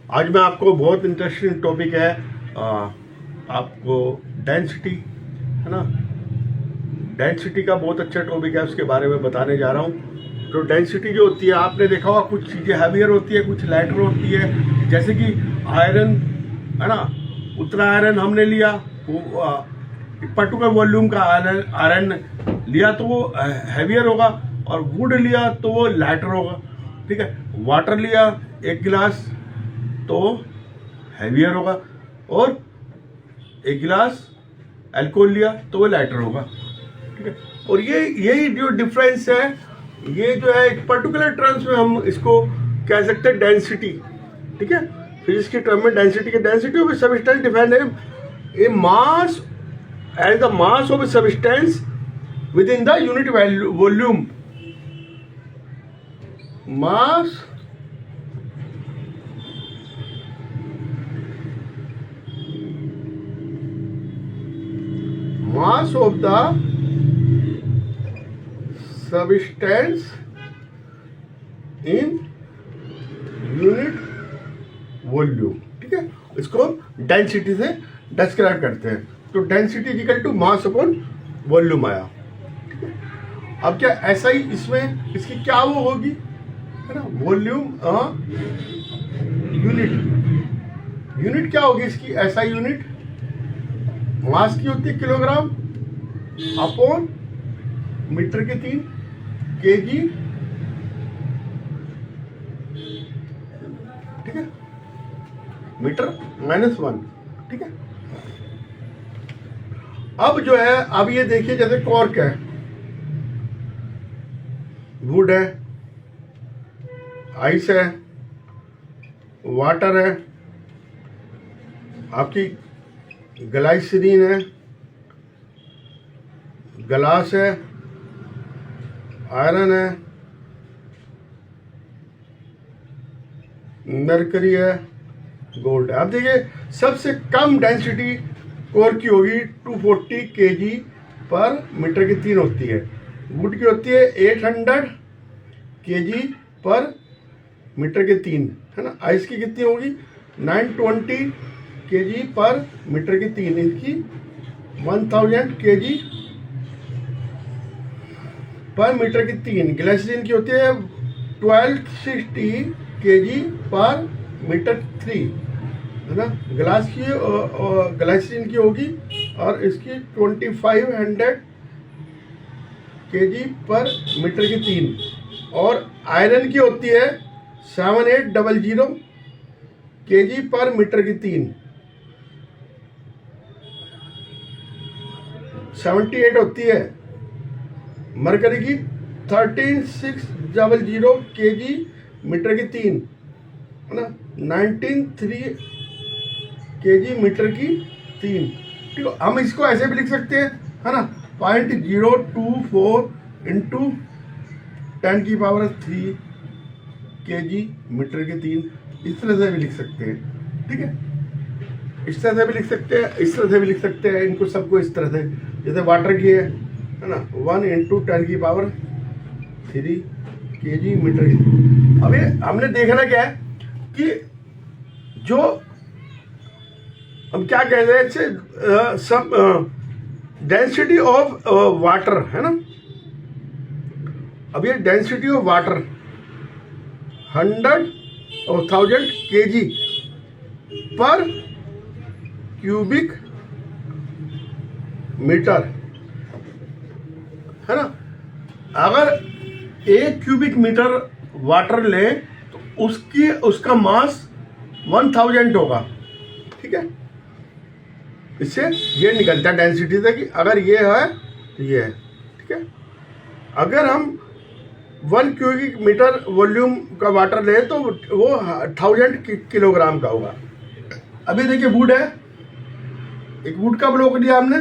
आज मैं आपको बहुत इंटरेस्टिंग टॉपिक है, आपको डेंसिटी, है ना, डेंसिटी का बहुत अच्छा टॉपिक है, उसके बारे में बताने जा रहा हूँ। तो डेंसिटी जो होती है, आपने देखा होगा कुछ चीज़ें हैवियर होती है, कुछ लाइटर होती है। जैसे कि आयरन, है ना, उतना आयरन हमने लिया, वो पर्टिकुलर वॉल्यूम का आयरन लिया तो वो हैवियर होगा, और वुड लिया तो वो लाइटर होगा। ठीक है, वाटर लिया 1 गिलास तो हैवियर होगा, और 1 गिलास अल्कोहल लिया तो वो लाइटर होगा। ठीक है, और यही जो डिफरेंस है, ये जो है एक पर्टिकुलर टर्म्स में हम इसको कह सकते हैं डेंसिटी। ठीक है, फिजिक्स की टर्म में डेंसिटी ऑफ सब्सटेंस डिफाइंड है a mass as the mass of substance within the unit volume. Mass of the substance in unit volume. ठीक है, इसको डेंसिटी से डिस्क्राइब करते हैं। तो density equal to mass upon volume आया। ठीक है, अब क्या ऐसा ही इसमें इसकी क्या वो होगी, है ना, वॉल्यूम यूनिट क्या होगी इसकी, ऐसा यूनिट मास की होती है किलोग्राम अपॉन मीटर के 3 केजी। ठीक है, मीटर -1। ठीक है, अब जो है, अब ये देखिए, जैसे कॉर्क है, वुड है, आइस है, वाटर है, आपकी ग्लाइसरीन है, ग्लास है, आयरन है, मरकरी है, गोल्ड है। अब देखिए, सबसे कम डेंसिटी कोर की होगी 240 kg पर मीटर की 3 होती है। वुड की होती है 800 kg पर मीटर के 3, है ना। आइस की कितनी होगी, 920 kg पर मीटर की 3, इसकी 1000 kg पर मीटर की 3। ग्लाइसरीन की होती है 1260 kg पर मीटर 3, है ना। ग्लाइसरीन की होगी, और इसकी 2500 kg पर मीटर की 3। और आयरन की होती है 7800 kg पर मीटर की 3, 78 होती है। मरकरी की 13600 kg मीटर की 3, है ना, 193 kg मीटर की 3। ठीक है, हम इसको ऐसे भी लिख सकते हैं, है ना, 0.024 इंटू 10⁻³ kg मीटर की 3। इस तरह से भी लिख सकते हैं। ठीक है, इस तरह से भी लिख सकते हैं, इस तरह से भी लिख सकते हैं, इनको सबको इस तरह से। जैसे वाटर की है ना, 1 × 10⁻³ kg मीटर की 3। अब ये हमने देखना क्या है कि जो हम क्या कहते हैं, सब डेंसिटी ऑफ वाटर, है ना। अब ये डेंसिटी ऑफ वाटर 1000 kg पर क्यूबिक मीटर, है ना। अगर 1 क्यूबिक मीटर वाटर लें तो उसका मास 1000 होगा। ठीक है, इससे ये निकलता है डेंसिटी से कि अगर ये है तो ये है। ठीक है, अगर हम 1 क्यूबिक मीटर वॉल्यूम का वाटर लें तो वो 1000 किलोग्राम का होगा। अभी देखिए, वुड है, एक वुड का ब्लॉक लिया हमने,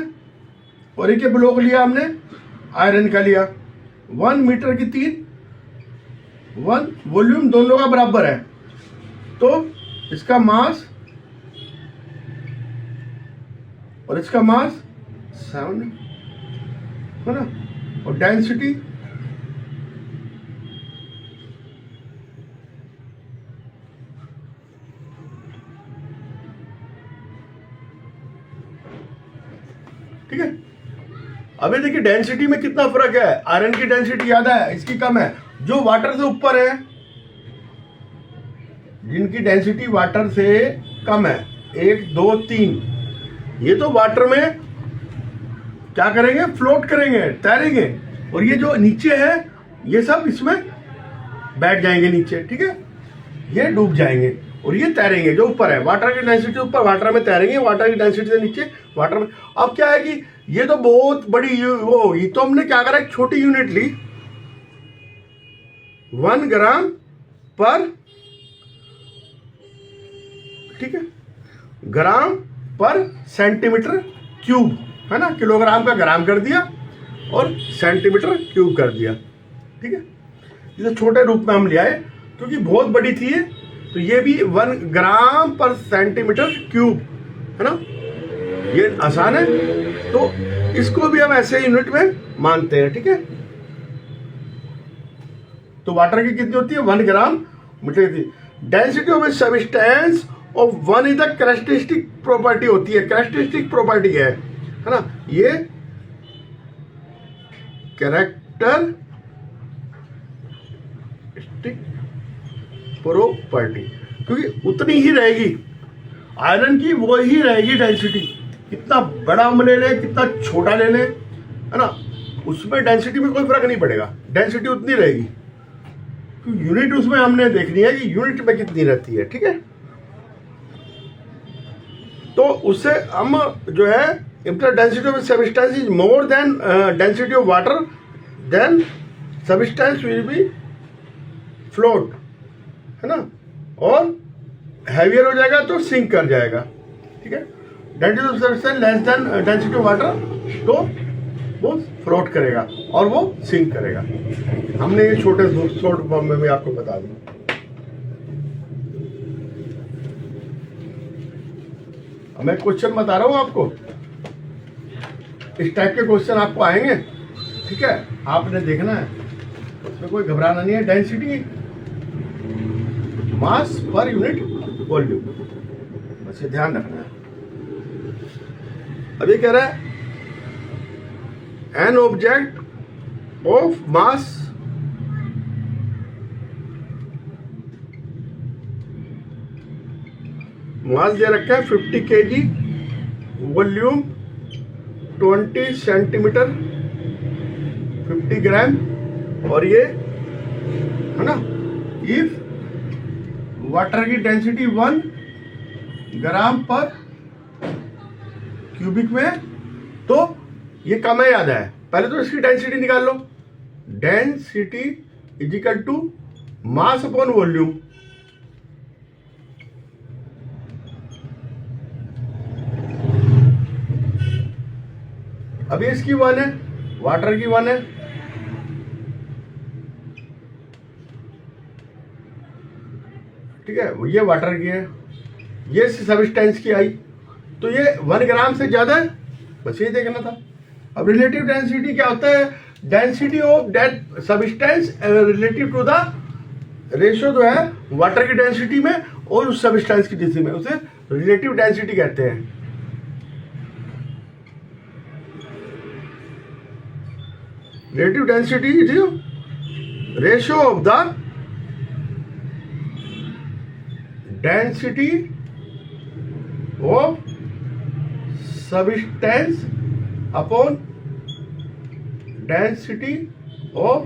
और एक ब्लॉक लिया हमने आयरन का लिया। 1 मीटर की 3, 1 वॉल्यूम दोनों का बराबर है, तो इसका मास और इसका मास 7, है ना। और डेंसिटी ठीक है। अभी देखिए डेंसिटी में कितना फर्क है, आयरन की डेंसिटी ज्यादा है, इसकी कम है। जो वाटर से ऊपर है, जिनकी डेंसिटी वाटर से कम है, 1 2 3, ये तो वाटर में क्या करेंगे, फ्लोट करेंगे, तैरेंगे। और ये जो नीचे है ये सब इसमें बैठ जाएंगे नीचे, ठीक है, ये डूब जाएंगे और ये तैरेंगे। जो ऊपर है वाटर की डेंसिटी ऊपर, वाटर में तैरेंगे, वाटर की डेंसिटी से नीचे वाटर में। अब क्या है कि ये तो बहुत बड़ी वो होगी, तो हमने क्या करा, एक छोटी यूनिट ली, 1 ग्राम पर, ठीक है, ग्राम पर सेंटीमीटर क्यूब, है ना, किलोग्राम का ग्राम कर दिया और सेंटीमीटर क्यूब कर दिया, ठीक है। इसे छोटे रूप में हम ले आए क्योंकि बहुत बड़ी थी ये, तो ये भी 1 ग्राम पर सेंटीमीटर क्यूब, है ना, ये आसान है। तो इसको भी हम ऐसे यूनिट में मानते हैं, ठीक है। तो वाटर की कितनी होती है, 1 gram metre. Density of a substance of 1 is the characteristic property होती है, कैरेक्टरिस्टिक प्रॉपर्टी है ना, ये कैरेक्टरिस्टिक प्रॉपर्टी, क्योंकि उतनी ही रहेगी आयरन की, वो ही रहेगी डेंसिटी। कितना बड़ा हम ले लें, कितना छोटा ले लें, है ना, उसमें डेंसिटी में कोई फर्क नहीं पड़ेगा, डेंसिटी उतनी रहेगी। तो यूनिट उसमें हमने देखनी है कि यूनिट में कितनी रहती है, ठीक है। तो उससे हम जो है, if the density of a substance is more than density of water, then substance will be float, है ना, और हैवियर हो जाएगा तो सिंक कर जाएगा, ठीक है। Density of substance less than density of water, तो वो फ्लोट करेगा और वो सिंक करेगा। हमने ये छोटे शॉर्ट फॉर्म में भी आपको बता दिया। मैं क्वेश्चन बता रहा हूँ आपको, इस टाइप के क्वेश्चन आपको आएंगे, ठीक है, आपने देखना है, उसमें कोई घबराना नहीं है। Density mass per unit volume, बस ये ध्यान रखना है। अब ये कह रहा है एन ऑब्जेक्ट ऑफ मास दे रखा है 50 kg, वॉल्यूम 20 सेंटीमीटर, 50 ग्राम, और ये है ना, इफ वाटर की डेंसिटी 1 ग्राम पर क्यूबिक में, तो ये कम है, याद है। पहले तो इसकी डेंसिटी निकाल लो, density is equal to mass upon volume. अभी इसकी 1 है, वाटर की 1 है, ठीक है, ये वाटर की है, ये सब्सटेंस की आई, तो ये 1 ग्राम से ज्यादा है, बस ये देखना था। अब रिलेटिव डेंसिटी क्या होता है, density of that substance relative to the ratio जो है वाटर की डेंसिटी में और उस सब्सटेंस की डेंसिटी में, उसे रिलेटिव डेंसिटी कहते हैं। Relative density is ratio of the density of substance upon density of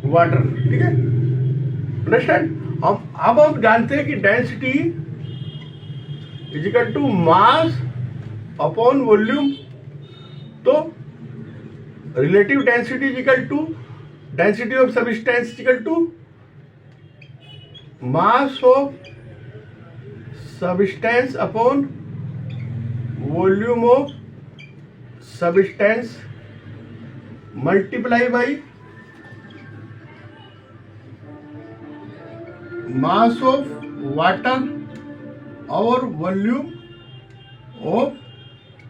water, ठीक है, अंडरस्टैंड। अब हम जानते हैं कि density is equal to mass upon volume, तो relative density is equal to density of substance is equal to mass of substance upon volume of substance multiply by mass of water और volume of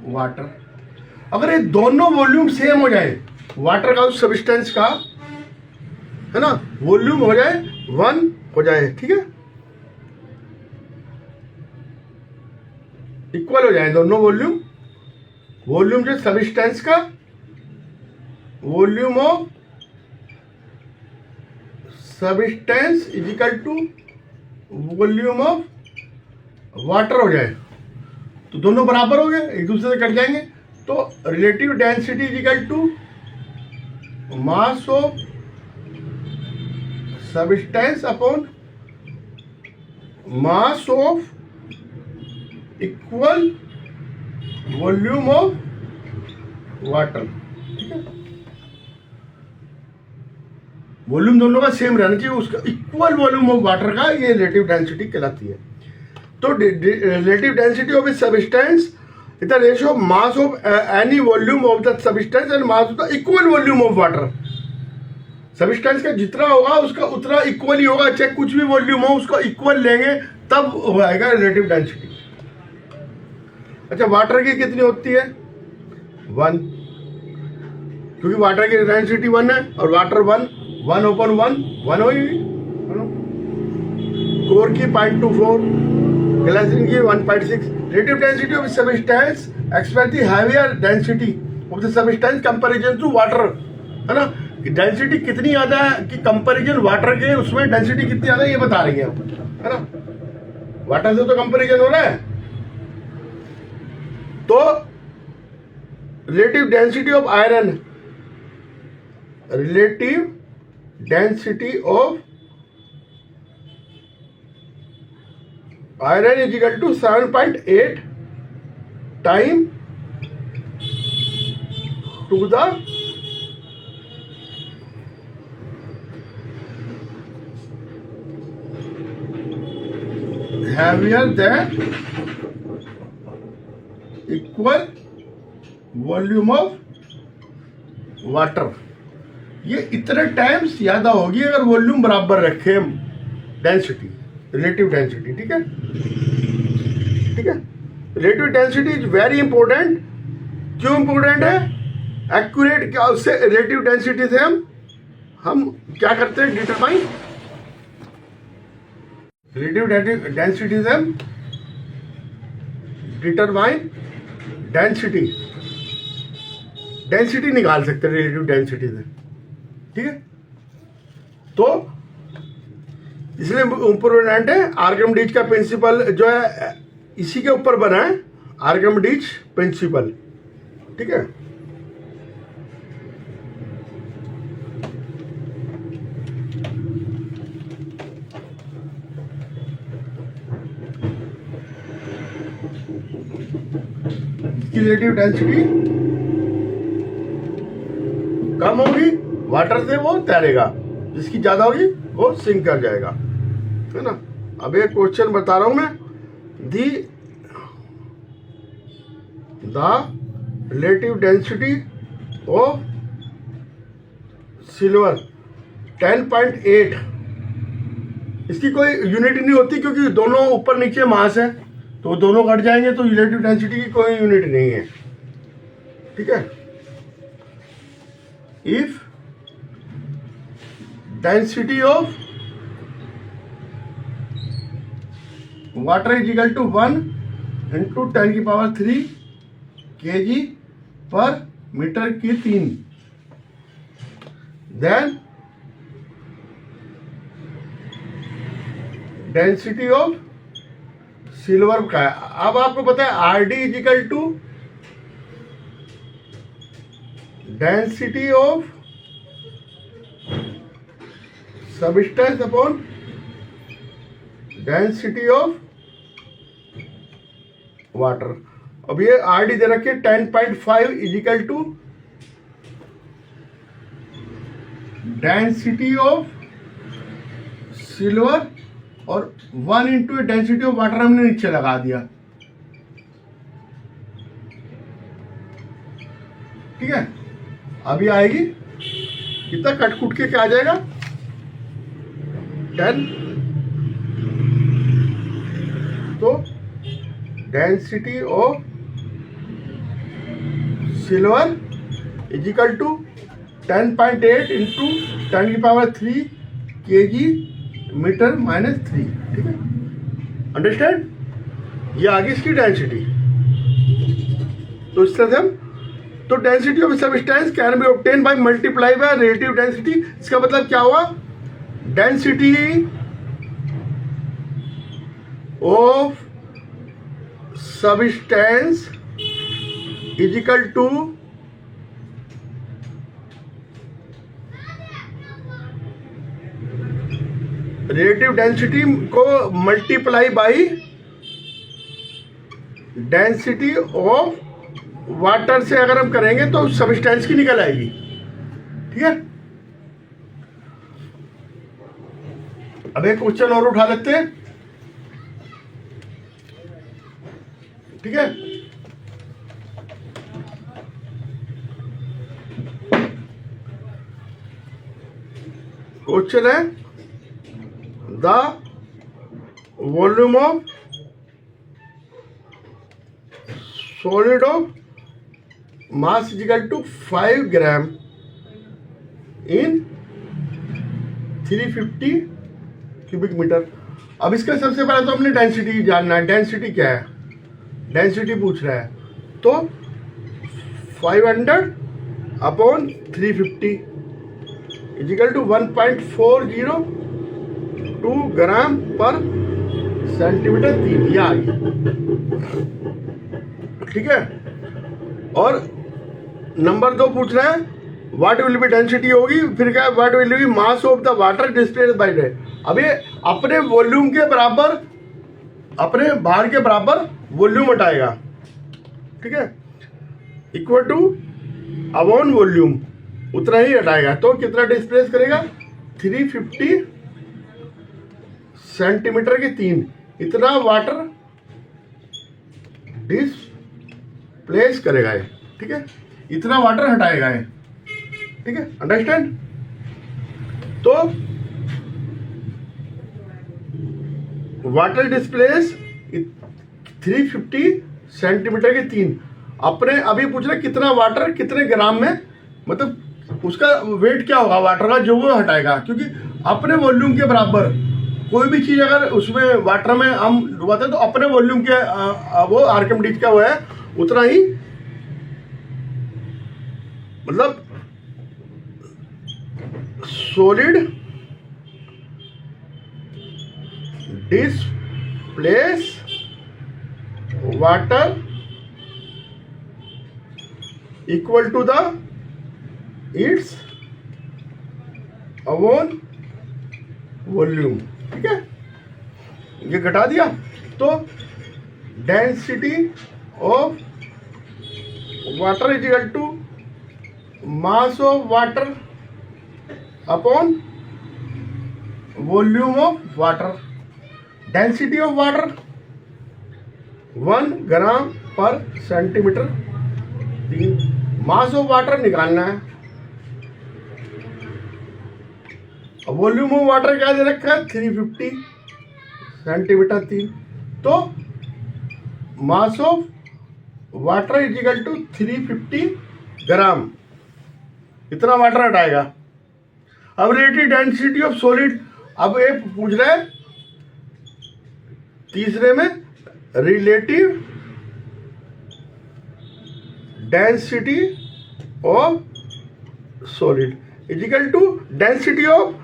water. अगर ये दोनों volume same हो जाए, water का उस substance का, है ना, वॉल्यूम हो जाए 1 हो जाए, ठीक है, इक्वल हो जाए दोनों वॉल्यूम, वॉल्यूम जो सबस्टेंस का, volume of substance is equal to volume of water हो जाए, तो दोनों बराबर हो गए, एक दूसरे से कट जाएंगे। तो relative density is equal to mass of substance upon mass of equal volume of water. ठीक है, वॉल्यूम दोनों का सेम रहना चाहिए, उसका इक्वल वॉल्यूम ऑफ वाटर का ये रिलेटिव डेंसिटी कहलाती है। तो relative density of a substance is the ratio of mass of any volume of the substance and mass of the equal volume of water. Substance का जितना होगा उसका उतना इक्वल ही होगा, चाहे कुछ भी वॉल्यूम हो उसका इक्वल लेंगे तब हो आएगा रिलेटिव डेंसिटी। अच्छा, वाटर की कितनी होती है? 1, क्योंकि वाटर की डेंसिटी 1 है और वाटर 1 ओपन 1 होगी। कोर की 0.24, ग्लाइसिन की 1.6। Relative density of substance express the heavier density of the substance comparison to water, है ना। डेंसिटी कितनी ज्यादा है कि कंपैरिजन वाटर के, उसमें डेंसिटी कितनी ज्यादा है ये बता रही है, है ना। वाटर से तो कंपैरिजन हो रहा है। तो relative density of iron, relative density of iron is equal to 7.8 time to the heavier than equal volume of water. ये इतने टाइम्स ज्यादा होगी अगर वॉल्यूम बराबर रखे हम, डेंसिटी, रिलेटिव डेंसिटी। ठीक है, ठीक है। Relative density is very important. क्यों इंपॉर्टेंट है? एक्यूरेट, क्या उससे रिलेटिव डेंसिटी से हम क्या करते हैं? डिटरमाइन रिलेटिव डेंसिटी से हम डिटरमाइन डेंसिटी निकाल सकते हैं रिलेटिव डेंसिटी से। ठीक है, तो इसलिए इंपॉर्टेंट है। आर्किमिडीज का प्रिंसिपल जो है इसी के ऊपर बना है, आर्किमिडीज प्रिंसिपल। ठीक है, इसकी रिलेटिव डेंसिटी कम होगी, वाटर से वो तैरेगा, जिसकी ज्यादा होगी वो सिंक कर जाएगा, है ना। अब एक क्वेश्चन बता रहा हूं मैं। The relative density of silver 10.8, इसकी कोई यूनिट नहीं होती क्योंकि दोनों ऊपर नीचे मास है, तो दोनों कट जाएंगे, तो रिलेटिव डेंसिटी की कोई यूनिट नहीं है। ठीक है, if density of water is equal to 1 into 10⁻³ kg per metre की 3, देन डेंसिटी ऑफ सिल्वर का है। अब आपको पता है RD is equal to density of substance upon density of water. अब ये आरडी दे रखे 10.5 is equal to density of silver और 1 इंटू डेंसिटी ऑफ वाटर हमने नीचे लगा दिया। ठीक है, अभी आएगी कितना कट कुट के क्या आ जाएगा? 10। तो density of silver is equal to 10.8 into 10⁻³ kg metre -3। ठीक है, अंडरस्टैंड? ये आगे इसकी डेंसिटी। तो इस तरह से हम, तो density of substance can be obtain by multiply by relative density. इसका मतलब क्या हुआ, density of substance is equal to relative density को multiply by density of water से अगर हम करेंगे तो सबस्टेंस की निकल आएगी। ठीक है, अब एक क्वेश्चन और उठा लेते हैं। ठीक है, क्वेश्चन है the volume of solid of mass is equal to 5 gram in 350 cubic metre. अब इसका सबसे पहले तो हमने डेंसिटी जानना है। डेंसिटी क्या है, डेंसिटी पूछ रहा है, तो 500 upon 350 is equal to 1.402 gram per centimetre cube. ये आ गई। ठीक है, और नंबर 2 पूछ रहा है व्हाट विल बी डेंसिटी होगी, फिर क्या what will be mass of the water displaced by day. अब ये अपने वॉल्यूम के बराबर, अपने भार के बराबर वॉल्यूम हटाएगा। ठीक है, इक्वल टू अपॉन वॉल्यूम, उतना ही हटाएगा। तो कितना डिस्प्लेस करेगा, 350 सेंटीमीटर के 3, इतना वाटर डिस्प्लेस करेगा ये। ठीक है, इतना वाटर हटाएगा ये। ठीक है, अंडरस्टैंड। तो वाटर डिस्प्लेस 350 सेंटीमीटर के 3, अपने अभी पूछ रहे कितना वाटर कितने ग्राम में, मतलब उसका वेट क्या होगा वाटर का जो वो हटाएगा, क्योंकि अपने वॉल्यूम के बराबर कोई भी चीज अगर उसमें वाटर में हम डुबाते हैं तो अपने वॉल्यूम के वो आर्किमिडीज का वो है उतना ही, मतलब solid displace water equal to the its upon volume. ठीक है, ये घटा दिया। तो density of water is equal to mass of water upon volume of water. Density of water 1 gram per centimetre 3, mass of water निकालना है। Volume of water क्या दे रखा है, 350 सेंटीमीटर 3। तो mass of water is equal to 350 gram, इतना water हटाएगा। अब relative density of solid, अब ये पूछ रहा है तीसरे में relative density of solid is equal to density of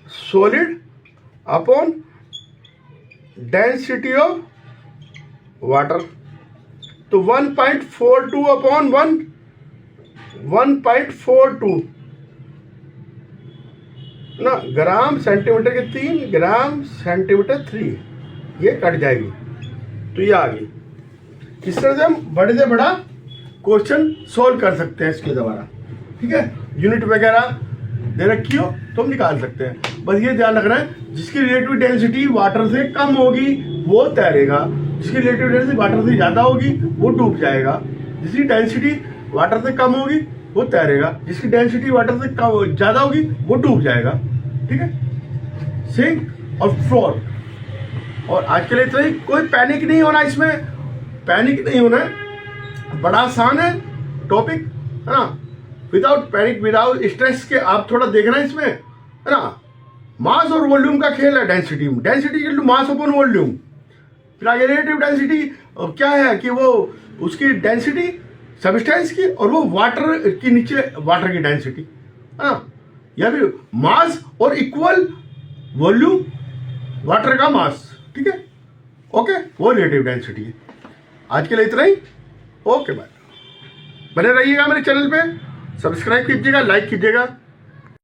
solid upon density of water. तो 1.42 अपॉन 1.42 ना ग्राम सेंटीमीटर के 3 ग्राम सेंटीमीटर 3, ये कट जाएगी। तो ये आ गई। इस तरह से हम बड़े से बड़ा क्वेश्चन सोल्व कर सकते हैं इसके द्वारा। ठीक है, यूनिट वगैरह दे रखी हो तो हम निकाल सकते हैं। बस ये ध्यान रखना है जिसकी रिलेटिव डेंसिटी वाटर से कम होगी वो तैरेगा, जिसकी रिलेटिव डेंसिटी वाटर से ज़्यादा होगी वो डूब जाएगा। जिसकी डेंसिटी वाटर से कम होगी वो तैरेगा, जिसकी डेंसिटी वाटर से कम ज़्यादा होगी वो डूब जाएगा। ठीक है, सिंक और फ्लोट। और आज के लिए इतना ही, कोई पैनिक नहीं होना, इसमें पैनिक नहीं होना है, बड़ा आसान है टॉपिक, है ना। विदाउट पैनिक विदाउट स्ट्रेस के आप थोड़ा देखना इसमें, है ना। मास और वॉल्यूम का खेल है डेंसिटी में, density equal to mass upon volume. फिर आगे रिलेटिव डेंसिटी क्या है कि वो उसकी डेंसिटी सबस्टेंस की और वो वाटर की नीचे वाटर की डेंसिटी है ना, या फिर मास और इक्वल वॉल्यूम वाटर का मास, ठीक है, ओके, वो रिलेटिव डेंसिटी है। आज के लिए इतना ही, ओके बाय। बने रहिएगा मेरे चैनल पे, सब्सक्राइब कीजिएगा, लाइक कीजिएगा।